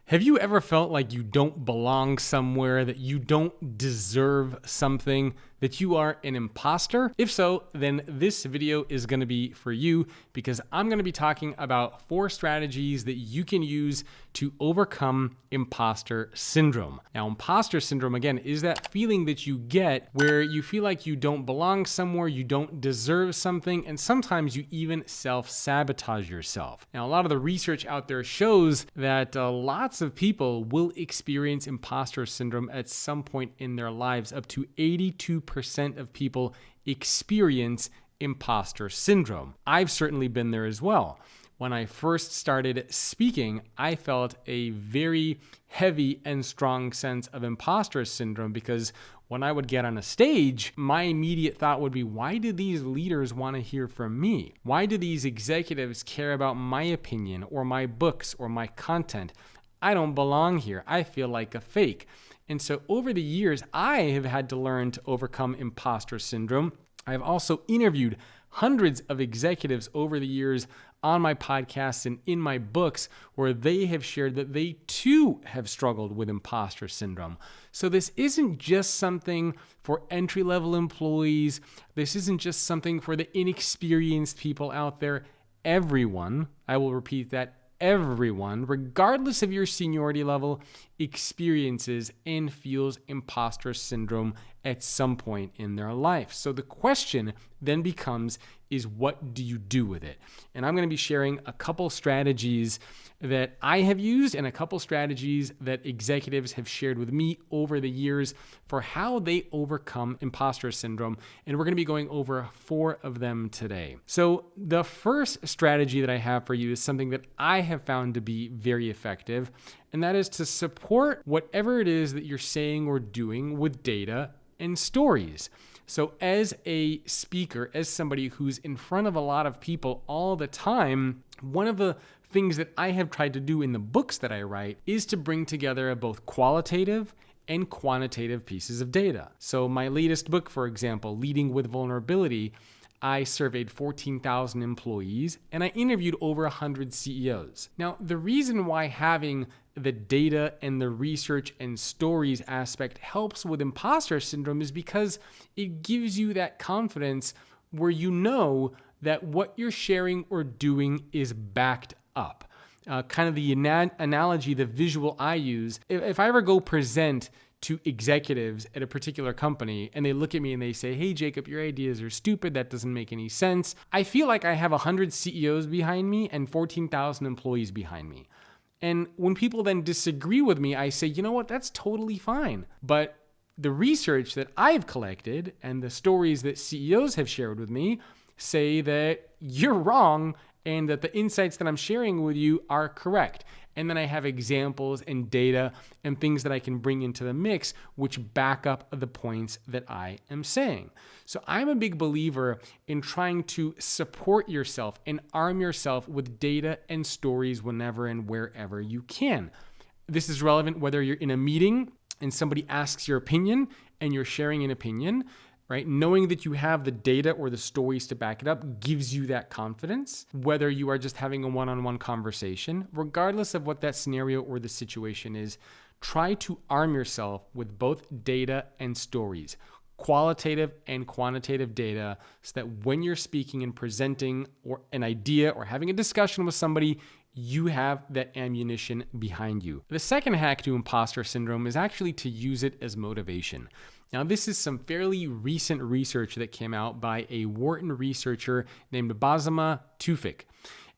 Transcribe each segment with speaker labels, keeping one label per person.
Speaker 1: Have you ever felt like you don't belong somewhere, that you don't deserve something, that you are an imposter? If so, then this video is going to be for you, because I'm going to be talking about 4 strategies that you can use to overcome imposter syndrome. Now, imposter syndrome, again, is that feeling that you get where you feel like you don't belong somewhere, you don't deserve something, and sometimes you even self-sabotage yourself. Now, a lot of the research out there shows that lots of people will experience imposter syndrome at some point in their lives. Up to 82% of people experience imposter syndrome. I've certainly been there as well. When I first started speaking, I felt a very heavy and strong sense of imposter syndrome because when I would get on a stage, my immediate thought would be, why do these leaders want to hear from me? Why do these executives care about my opinion or my books or my content? I don't belong here. I feel like a fake. And so over the years, I have had to learn to overcome imposter syndrome. I've also interviewed hundreds of executives over the years on my podcasts and in my books where they have shared that they too have struggled with imposter syndrome. So this isn't just something for entry-level employees. This isn't just something for the inexperienced people out there. Everyone, I will repeat that, everyone, regardless of your seniority level, experiences and feels imposter syndrome at some point in their life. So the question then becomes, what do you do with it? And I'm going to be sharing a couple strategies that I have used and a couple strategies that executives have shared with me over the years for how they overcome imposter syndrome. And we're going to be going over 4 of them today. So the first strategy that I have for you is something that I have found to be very effective, and that is to support whatever it is that you're saying or doing with data and stories. So as a speaker, as somebody who's in front of a lot of people all the time, one of the things that I have tried to do in the books that I write is to bring together both qualitative and quantitative pieces of data. So my latest book, for example, Leading with Vulnerability, I surveyed 14,000 employees and I interviewed over 100 CEOs. Now, the reason why having the data and the research and stories aspect helps with imposter syndrome is because it gives you that confidence where you know that what you're sharing or doing is backed up. Kind of the analogy, the visual I use, if I ever go present to executives at a particular company and they look at me and they say, hey, Jacob, your ideas are stupid. That doesn't make any sense. I feel like I have 100 CEOs behind me and 14,000 employees behind me. And when people then disagree with me, I say, you know what, that's totally fine. But the research that I've collected and the stories that CEOs have shared with me say that you're wrong and that the insights that I'm sharing with you are correct. And then I have examples and data and things that I can bring into the mix which back up the points that I am saying. So I'm a big believer in trying to support yourself and arm yourself with data and stories whenever and wherever you can. This is relevant whether you're in a meeting and somebody asks your opinion and you're sharing an opinion, right? Knowing that you have the data or the stories to back it up gives you that confidence, whether you are just having a one-on-one conversation. Regardless of what that scenario or the situation is, try to arm yourself with both data and stories, qualitative and quantitative data, so that when you're speaking and presenting or an idea or having a discussion with somebody, you have that ammunition behind you. The second hack to imposter syndrome is actually to use it as motivation. Now, this is some fairly recent research that came out by a Wharton researcher named Basma Tufik.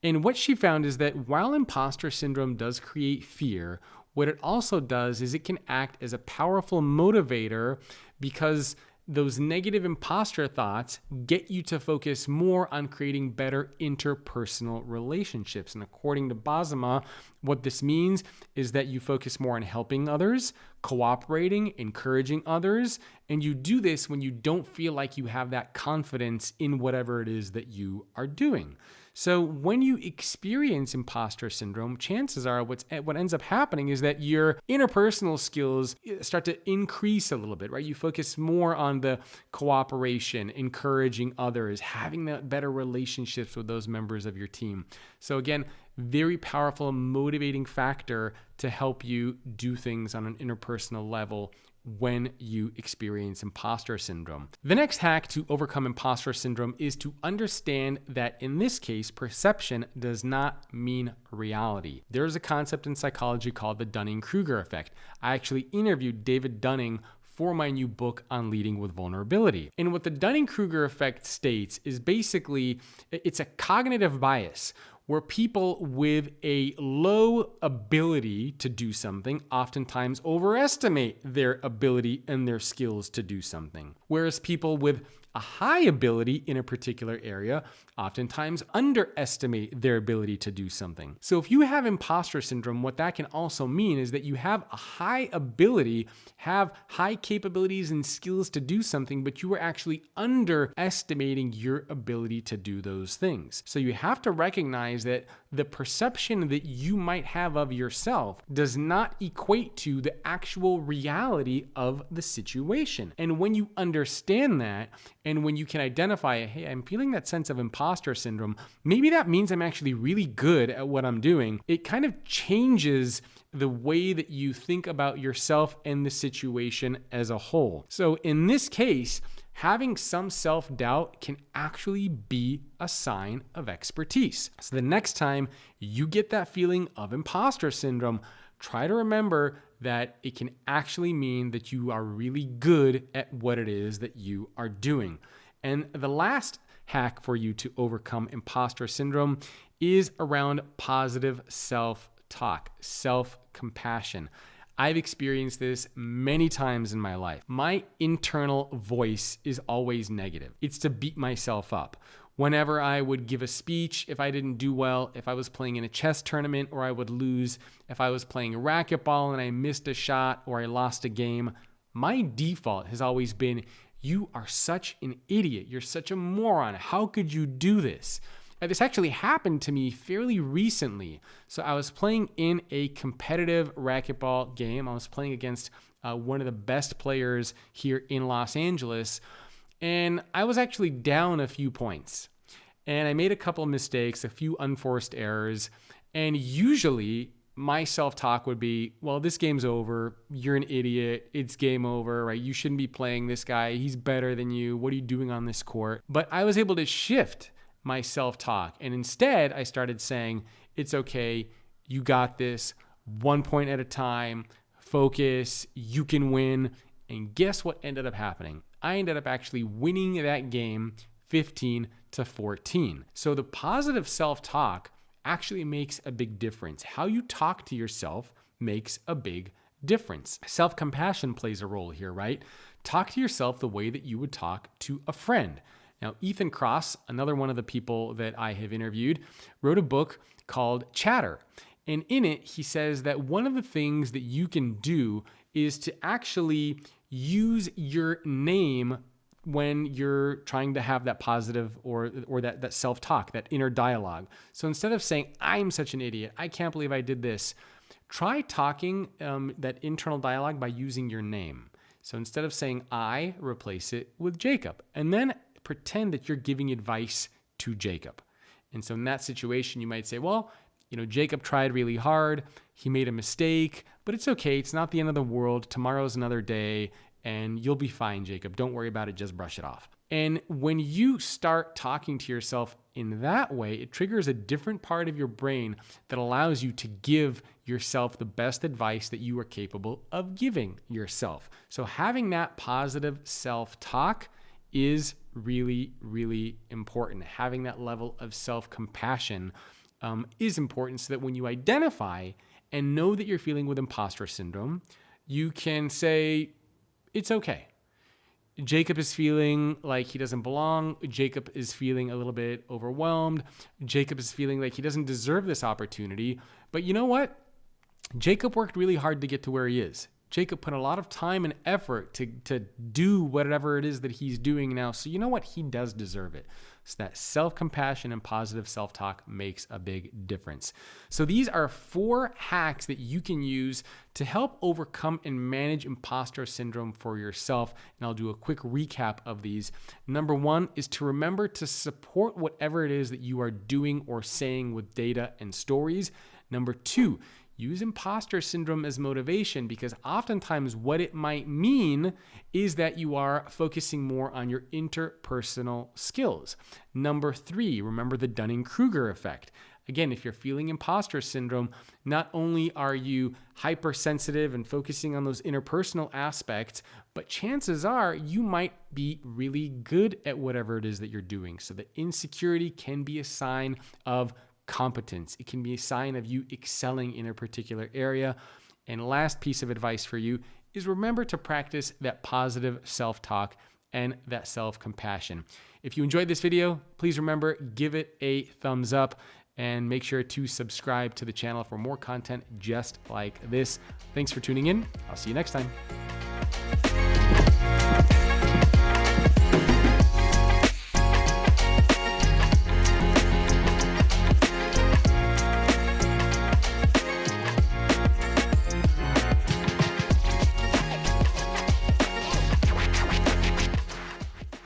Speaker 1: And what she found is that while imposter syndrome does create fear, what it also does is it can act as a powerful motivator because those negative imposter thoughts get you to focus more on creating better interpersonal relationships. And according to Basma, what this means is that you focus more on helping others, cooperating, encouraging others, and you do this when you don't feel like you have that confidence in whatever it is that you are doing. So when you experience imposter syndrome, chances are what ends up happening is that your interpersonal skills start to increase a little bit, right? You focus more on the cooperation, encouraging others, having that better relationships with those members of your team. So again, very powerful motivating factor to help you do things on an interpersonal level when you experience imposter syndrome. The next hack to overcome imposter syndrome is to understand that in this case, perception does not mean reality. There's a concept in psychology called the Dunning-Kruger effect. I actually interviewed David Dunning for my new book on leading with vulnerability. And what the Dunning-Kruger effect states is basically, it's a cognitive bias where people with a low ability to do something oftentimes overestimate their ability and their skills to do something. Whereas people with a high ability in a particular area oftentimes underestimate their ability to do something. So if you have imposter syndrome, what that can also mean is that you have a high ability, have high capabilities and skills to do something, but you are actually underestimating your ability to do those things. So you have to recognize that the perception that you might have of yourself does not equate to the actual reality of the situation. And when you understand that, and when you can identify, hey, I'm feeling that sense of imposter syndrome, maybe that means I'm actually really good at what I'm doing. It kind of changes the way that you think about yourself and the situation as a whole. So in this case, having some self-doubt can actually be a sign of expertise. So the next time you get that feeling of imposter syndrome, try to remember that it can actually mean that you are really good at what it is that you are doing. And the last hack for you to overcome imposter syndrome is around positive self-talk, self-compassion. I've experienced this many times in my life. My internal voice is always negative. It's to beat myself up. Whenever I would give a speech, if I didn't do well, if I was playing in a chess tournament or I would lose, if I was playing racquetball and I missed a shot or I lost a game, my default has always been, you are such an idiot. You're such a moron. How could you do this? This actually happened to me fairly recently. So I was playing in a competitive racquetball game. I was playing against one of the best players here in Los Angeles. And I was actually down a few points. And I made a couple of mistakes, a few unforced errors. And usually my self-talk would be, well, this game's over. You're an idiot. It's game over, right? You shouldn't be playing this guy. He's better than you. What are you doing on this court? But I was able to shift my self-talk. And instead, I started saying, it's okay. You got this. 1 point at a time. Focus. You can win. And guess what ended up happening? I ended up actually winning that game 15-14. So the positive self-talk actually makes a big difference. How you talk to yourself makes a big difference. Self-compassion plays a role here, right? Talk to yourself the way that you would talk to a friend. Now, Ethan Kross, another one of the people that I have interviewed, wrote a book called Chatter. And in it, he says that one of the things that you can do is to actually use your name when you're trying to have that positive or that self-talk, that inner dialogue. So instead of saying, I'm such an idiot, I can't believe I did this, try talking that internal dialogue by using your name. So instead of saying I, replace it with Jacob. And then pretend that you're giving advice to Jacob. And so in that situation, you might say, well, Jacob tried really hard. He made a mistake, but it's okay. It's not the end of the world. Tomorrow's another day and you'll be fine, Jacob. Don't worry about it. Just brush it off. And when you start talking to yourself in that way, it triggers a different part of your brain that allows you to give yourself the best advice that you are capable of giving yourself. So having that positive self-talk is really, really important. Having that level of self-compassion is important so that when you identify and know that you're feeling with imposter syndrome, you can say, it's okay. Jacob is feeling like he doesn't belong. Jacob is feeling a little bit overwhelmed. Jacob is feeling like he doesn't deserve this opportunity. But you know what? Jacob worked really hard to get to where he is. Jacob put a lot of time and effort to do whatever it is that he's doing now. So you know what? He does deserve it. So that self-compassion and positive self-talk makes a big difference. So these are 4 hacks that you can use to help overcome and manage imposter syndrome for yourself. And I'll do a quick recap of these. Number 1 is to remember to support whatever it is that you are doing or saying with data and stories. Number 2, use imposter syndrome as motivation, because oftentimes what it might mean is that you are focusing more on your interpersonal skills. Number 3, remember the Dunning-Kruger effect. Again, if you're feeling imposter syndrome, not only are you hypersensitive and focusing on those interpersonal aspects, but chances are you might be really good at whatever it is that you're doing. So the insecurity can be a sign of competence. It can be a sign of you excelling in a particular area. And last piece of advice for you is remember to practice that positive self-talk and that self-compassion. If you enjoyed this video, please remember, give it a thumbs up and make sure to subscribe to the channel for more content just like this. Thanks for tuning in. I'll see you next time.